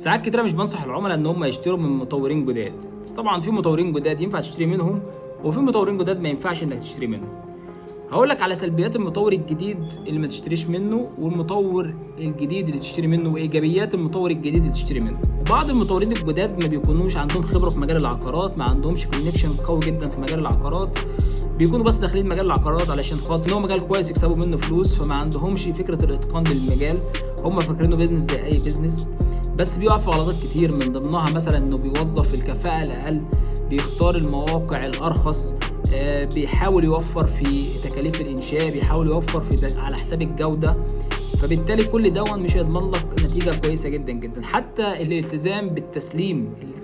ساعات كتيرة مش بنصح العملاء ان هم يشتروا من مطورين جداد، بس طبعا في مطورين جداد ينفع تشتري منهم، وفي مطورين جداد ما ينفعش انك تشتري منهم. هقول لك على سلبيات المطور الجديد اللي ما تشتريش منه، والمطور الجديد اللي تشتري منه، وايجابيات المطور الجديد اللي تشتري منه. بعض المطورين الجداد ما بيكونوش عندهم خبره في مجال العقارات، ما عندهمش كونكشن قوي جدا في مجال العقارات، بيكونوا بس داخلين مجال العقارات علشان خاطر هو مجال كويس يكسبوا منه فلوس، فما عندهمش فكره الاتقان للمجال، هم فاكرينه بيزنس زي اي بيزنس، بس بيقع في غلطات كتير من ضمنها مثلا انه بيوظف الكفاءه الاقل، بيختار المواقع الارخص، بيحاول يوفر في تكاليف الانشاء، بيحاول يوفر في على حساب الجوده، فبالتالي كل ده مش هيضمن لك نتيجه كويسه جدا جدا. حتى الالتزام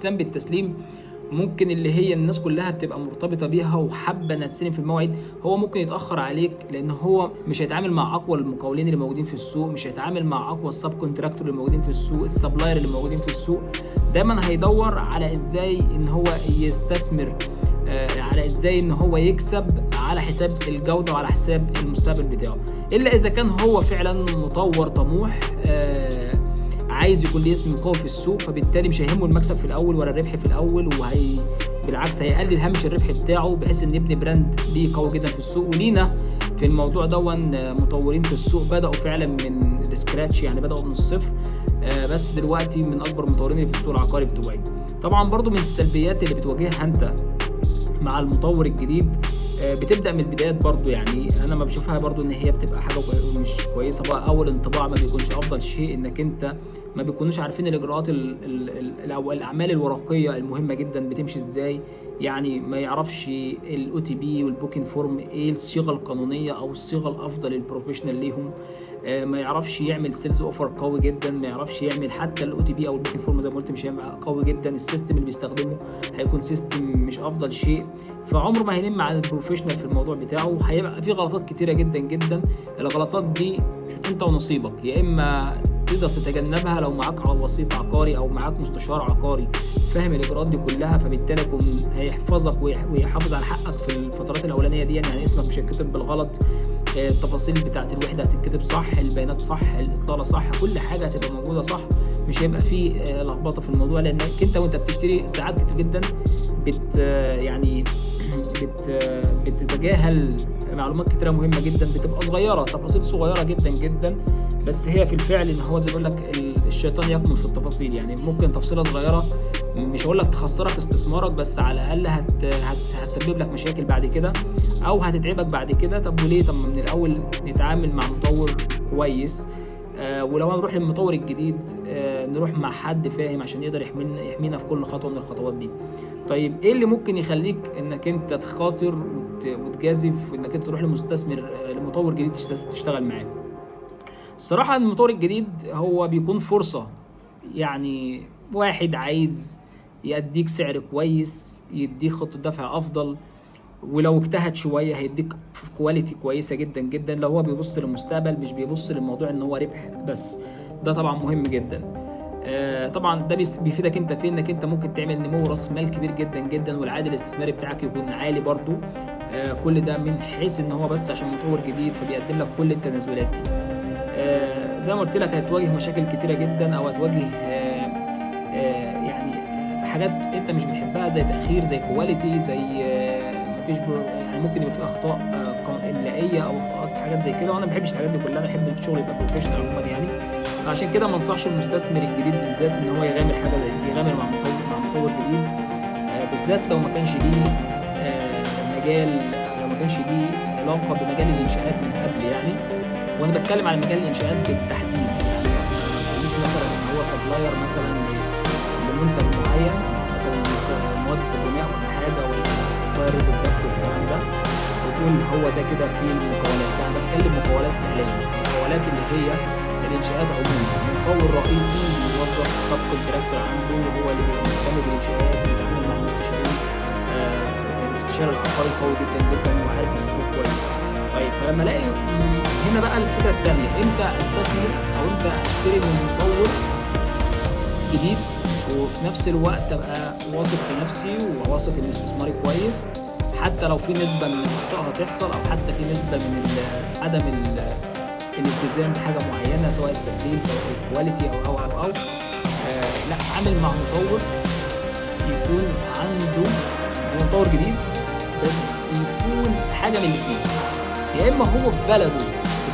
بالتسليم ممكن اللي هي الناس كلها بتبقى مرتبطه بيها وحابه انها تسلم في الموعد، هو ممكن يتاخر عليك لان هو مش هيتعامل مع اقوى المقاولين اللي موجودين في السوق، مش هيتعامل مع اقوى السب كونتراكتور اللي موجودين في السوق، السبلاير اللي موجودين في السوق. دايما هيدور على ازاي ان هو يستثمر، على ازاي ان هو يكسب على حساب الجوده وعلى حساب المستقبل بتاعه، الا اذا كان هو فعلا مطور طموح عايز يكون ليه اسم قوي في السوق، فبالتالي مش هيهمه المكسب في الاول ولا الربح في الاول، بالعكس هيقلل هامش الربح بتاعه بحيث ان يبني براند ليه قوي جدا في السوق. ولينا في الموضوع مطورين في السوق بداوا فعلا من السكراتش، يعني بداوا من الصفر، بس دلوقتي من اكبر المطورين اللي في السوق العقاري في دبي. طبعا برضو من السلبيات اللي بتواجهها انت مع المطور الجديد، بتبدا من البدايات برضو، يعني انا ما بشوفها برضو ان هي بتبقى حاجه مش كويسه بقى. اول انطباع ما بيكونش افضل شيء، انك انت ما بيكونوش عارفين الاجراءات الاعمال الورقيه المهمه جدا بتمشي ازاي، يعني ما يعرفش الاو تي بي والبوكين فورم ايه الصيغه القانونيه او الصيغه الافضل البروفيشنال ليهم، ما يعرفش يعمل سيلز اوفر قوي جدا، ما يعرفش يعمل حتى الاو تي بي او البوكين فورم زي ما قلت مش هيبقى قوي جدا، السيستم اللي بيستخدمه هيكون سيستم مش افضل شيء، فعمره ما هينم على البروفيشنال في الموضوع بتاعه، هيبقى في غلطات كتيره جدا جدا. الغلطات دي انت ونصيبك، يا اما تقدر تتجنبها لو معاك وسيط عقاري او معاك مستشار عقاري فاهم الاجراءات دي كلها، فبالتالي يكون هيحفظك ويحافظ على حقك في الفترات الاولانيه دي، يعني اسمك مش هيتكتب بالغلط، التفاصيل بتاعت الوحده هتتكتب صح، البيانات صح، الاطلاله صح، كل حاجه هتبقى موجوده صح، مش هيبقى فيه لخبطه في الموضوع، لانك انت وانت بتشتري ساعات كتير جدا بتتجاهل معلومات كتيره مهمه جدا بتبقى صغيره، تفاصيل صغيره جدا جدا، بس هي في الفعل ان هو زي ما بيقول لك الشيطان يكمن في التفاصيل، يعني ممكن تفصيله صغيره مش هقول لك تخسرك استثمارك، بس على الاقل هتسبب لك مشاكل بعد كده او هتتعبك بعد كده. طب وليه؟ طب من الاول نتعامل مع مطور كويس، ولو هنروح للمطور الجديد نروح مع حد فاهم عشان يقدر يحمينا في كل خطوه من الخطوات دي. طيب ايه اللي ممكن يخليك انك انت تخاطر وتجازف وانك انت تروح لمطور جديد تشتغل معاه؟ الصراحه المطور الجديد هو بيكون فرصه، يعني واحد عايز يديك سعر كويس، يديك خطه دفع افضل، ولو اجتهد شويه هيديك كواليتي كويسه جدا جدا، لو هو بيبص للمستقبل مش بيبص للموضوع ان هو ربح بس، ده طبعا مهم جدا. طبعا ده بيفيدك انت في انك انت ممكن تعمل نمو راس مال كبير جدا جدا، والعائد الاستثماري بتاعك يكون عالي برضو، كل ده من حيث ان هو بس عشان مطور جديد فبيقدم لك كل التنازلات دي. زي ما قلت لك هتواجه مشاكل كتيره جدا، او هتواجه يعني حاجات انت مش بتحبها زي تاخير، زي كواليتي، زي يعني ممكن يبقى في اخطاء املائيه او اخطاءات حاجات زي كده، وانا ما بحبش الحاجات دي كلها، انا بحب الشغل يبقى بروفيشنال عموما يعني. فعشان كده ما انصحش المستثمر الجديد بالذات ان هو يغامر حاجه زي دي، يغامر مع مطور جديد، بالذات لو ما كانش ليه مجال، لو ما كانش ليه علاقه بمجال الانشاءات من قبل يعني، وانا بتكلم عن مجال الانشاءات بالتحديد، يعني مش مثلا هو سبلاير مثلا لمنتج معين، مثلا مواد بناء ولا حاجه ولا طائره الضغط والكلام ده، وتقول هو ده كده في المقاولات، لا انا بتكلم مقاولات فعليه، المقاولات اللي هي الانشاءات عموما، المقاول الرئيسي بيوظف سب كونتراكتور عنده، هو اللي بيهتم بالانشاءات، بيتعامل مع المستشارين، الاستشاري العقاري قوي جدا جدا وعارف السوق كويس. طيب فلما الاقي هنا بقى الفكره الثانيه، امتى استثمر او امتى اشتري من مطور جديد وفي نفس الوقت ابقى واثق في نفسي وواثق ان استثماري كويس، حتى لو في نسبه من الاخطاء هتحصل، او حتى في نسبه من عدم الالتزام بحاجه معينه، سواء التسليم سواء الكواليتي او لا، اتعامل مع مطور يكون عنده مطور جديد، بس يكون حاجه من الاثنين، يا اما هو في بلده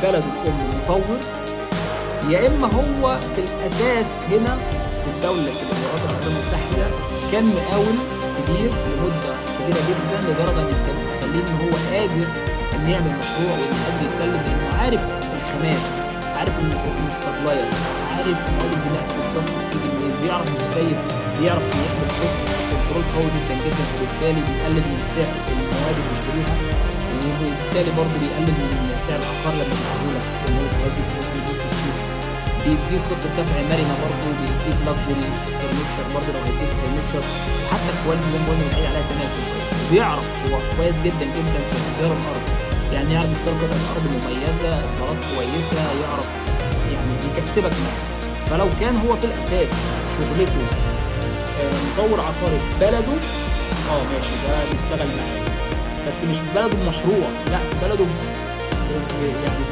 الام مطور، يا اما هو في الاساس هنا في الدوله في الامارات العربيه المتحده كان مقاول كبير لمده كبيره جدا، لدرجه ان كان تخليه ان هو قادر ان يعمل مشروع وان قادر يسلم، لانه عارف الخامات، عارف السبلاير، عارف مواد البناء بالظبط بتيجي منين، بيعرف يسيب، بيعرف يعمل كوست كنترول قوي جدا جدا، وبالتالي بيقلل من سعر المواد اللي بيشتريها، وبالتالي برضه بيقلل من سعر العقار لما بيديه لك، لان هو هذه الناس اللي في السوق بيديك خطه دفع مرنه، برضه بيديك لاكجري فرنتشر، برضه لو هيديك فرنتشر، وحتى الكواليتي زي ما قلنا بنعيد عليها تنافس كويس، بيعرف هو كويس جدا جدا في اختيار الارض، يعني يعرف يختار قطعه الارض مميزه، اطارات كويسه، يعرف يعني يكسبك معاه. فلو كان هو في الاساس شغلته مطور عقاري في بلده، ماشي، ده بيشتغل معاه، بس مش في بلده بمشروع، لا، في بلده يعني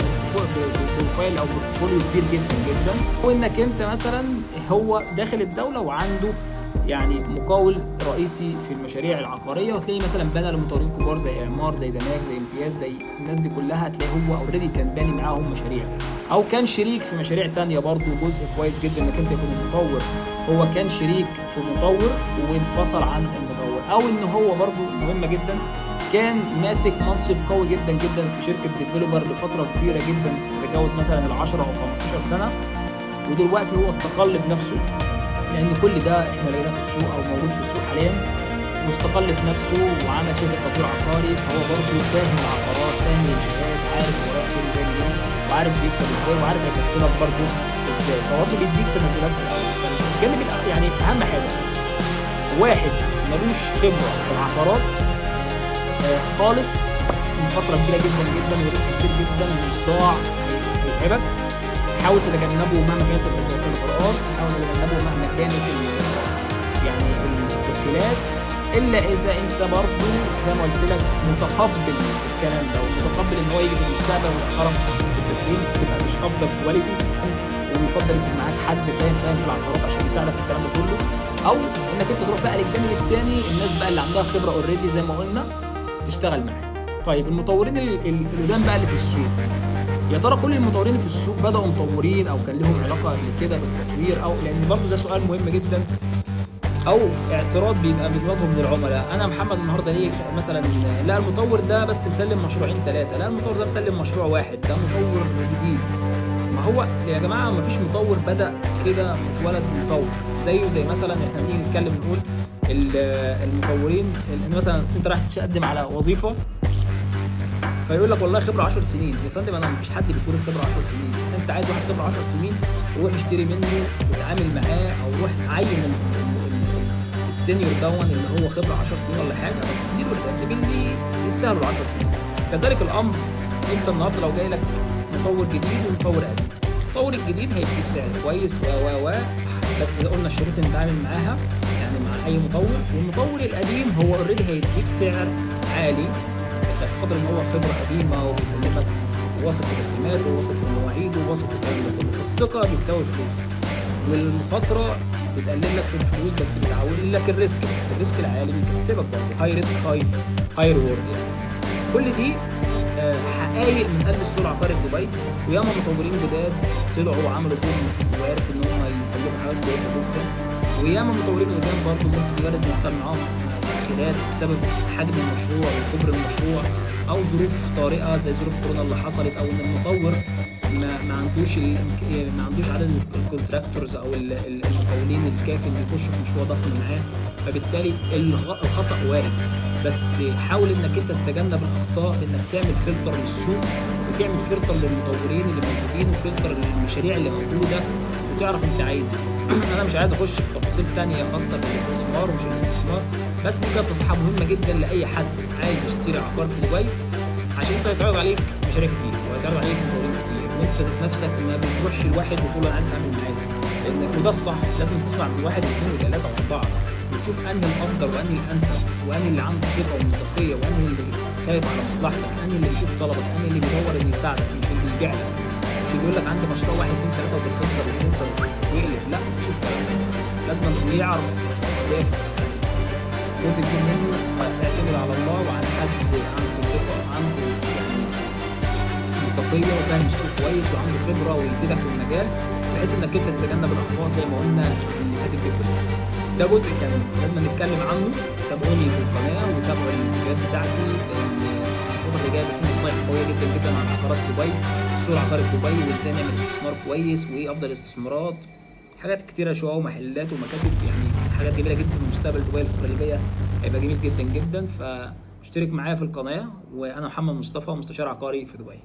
بروفايل او بورتفوليو كبير جدا جدا، وانك انت مثلا هو داخل الدوله وعنده يعني مقاول رئيسي في المشاريع العقاريه، وتلاقي مثلا بنى لمطورين كبار زي اعمار، زي دماغ، زي امتياز، زي الناس دي كلها، هتلاقي هو اوريدي كان باني معاهم مشاريع، او كان شريك في مشاريع ثانيه، برضه جزء كويس جدا انك انت يكون المطور هو كان شريك في مطور وانفصل عن المطور، او ان هو برضه مهمه جدا كان ماسك منصب قوي جدا جدا في شركه ديفلوبر لفتره كبيره جدا، تتجاوز مثلا ال 10 او 15 سنه، ودلوقتي هو استقل بنفسه، لان كل ده احنا لقيناه في السوق او موجود في السوق حاليا، واستقل في نفسه وعمل شركه تطوير عقاري، فهو برضه فاهم العقارات، فاهم الانشاءات، عارف هو رايح فين وجاي منين، وعارف بيكسب ازاي، وعارف هيكسبك برضه ازاي، فبرضه بيديك تنازلات في الاول. فالجانب يعني اهم حاجه واحد ملوش خبره في العقارات خالص من فتره كبيره جدا جدا وريسك كبير جدا وصداع هيتعبك، حاول تتجنبه مهما كانت القرارات، حاول تتجنبه مهما كانت يعني التسهيلات، الا اذا انت برضه زي ما قلت لك متقبل الكلام ده، ومتقبل ان هو يجي في المستقبل ويأخرك في التسليم، تبقى مش افضل كواليتي، ويفضل يكون معاك حد فاهم في العقارات عشان يساعدك في الكلام ده كله، او انك انت تروح بقى للجانب الثاني، الناس بقى اللي عندها خبره اوريدي زي ما قلنا تشتغل معاه. طيب المطورين القدام بقى اللي في السوق، يا ترى كل المطورين اللي في السوق بدأوا مطورين او كان لهم علاقه قبل كده بالتطوير، او لان برضه ده سؤال مهم جدا، او اعتراض بيبقى بنواجهه من العملاء، انا محمد النهارده ليه مثلا لا المطور ده بس مسلم مشروعين ثلاثه، لا المطور ده مسلم مشروع واحد، ده مطور جديد. ما هو يا جماعه ما فيش مطور بدأ كده اتولد مطور، زيه زي مثلا احنا بنيجي نتكلم نقول المطورين، ان مثلا انت رايح تقدم على وظيفه فيقول لك والله خبره 10 سنين، يا فندم انا مفيش حد بيتولد خبره 10 سنين، انت عايز واحد خبره 10 سنين روح اشتري منه وتعامل معاه، او روح عين السينيور دون اللي هو خبره 10 سنين ولا حاجه، بس كتير والراتب اللي يستاهلوا 10 سنين. كذلك الامر انت النهارده لو جاي لك مطور جديد ومطور قديم، المطور الجديد هيديك سعر كويس بس قلنا الشروط اللي نتعامل معاها يعني مع اي مطور، والمطور القديم هو اوريدي هيديك سعر عالي بس عشان خاطر ان هو خبره قديمه وبيسلمك واثق في تسليماته وواثق في مواعيده وواثق في الكلام ده كله، الثقه بتساوي فلوس، والمخاطره بتقلل لك في الفلوس بس بتعول لك الريسك، بس الريسك العالي بيكسبك برضه، هاي ريسك هاي ريورد يعني. كل دي حقائق من قلب السوق العقاري في دبي، وياما مطورين جداد طلعوا وعملوا بوم وعرفوا ان هم يسلموا حاجات كويسه جدا، وياما مطورين قدام برضه ممكن يرد يحصل معاهم تاخيرات بسبب حجم المشروع وكبر المشروع او ظروف طارئه زي ظروف كورونا اللي حصلت، او ان المطور ما عندوش عدد الكونتراكتورز او المقاولين الكافي انه يخش في مشروع ضخم معاه، فبالتالي الخطا وارد، بس حاول انك انت تتجنب الاخطاء بانك تعمل فلتر للسوق وتعمل فلتر للمطورين اللي موجودين وفلتر للمشاريع اللي موجوده وتعرف انت عايز ايه. انا مش عايز اخش في تفاصيل ثانيه خاصه بالاستثمار ومش الاستثمار، بس دي كانت نصيحه مهمه جدا لاي حد عايز يشتري عقار في دبي، عشان انت هيتعرض عليك مشاريع كتير وهيتعرض عليك مطورين كتير، وانت ذات نفسك ما بتروحش لواحد وتقول انا عايز اتعامل معاك، لانك وده الصح، لازم تسمع من واحد واثنين وثلاثه واربعه وتشوف انهي الافضل وانهي الانسب وانهي اللي عنده ثقه ومصداقيه وانهي اللي خايف على مصلحتك، انهي اللي بيشوف طلبك، انهي اللي بيدور ان يساعدك مش اللي يبيع لك، مش اللي يقول لك عندي مشروع 1 2 3 وبتخسر ويقلب، لا مش الكلام ده. لازم انه يعرف يدافع. جزء كبير منه هيعتمد على الله وعلى حد عنده ثقه، عنده يعني مصداقيه وفاهم السوق كويس وعنده خبره ويفيدك في المجال، بحيث انك انت تتجنب الاخطاء زي ما قلنا اللي فاتت دي كلها. ده جزء كان لازم نتكلم عنه. تابعوني في القناه وتابعوا الفيديوهات بتاعتي، لان الفتره اللي جايه فيه نصايح قويه جدا جدا عن عقارات دبي، السوق العقاري في دبي، وازاي نعمل استثمار كويس، وايه افضل الاستثمارات، حاجات كتيره شويه ومحلات ومكاتب، يعني حاجات جميله جدا. مستقبل دبي الفتره اللي جايه هيبقى جميل جدا جدا. فاشترك معايا في القناه، وانا محمد مصطفى، مستشار عقاري في دبي.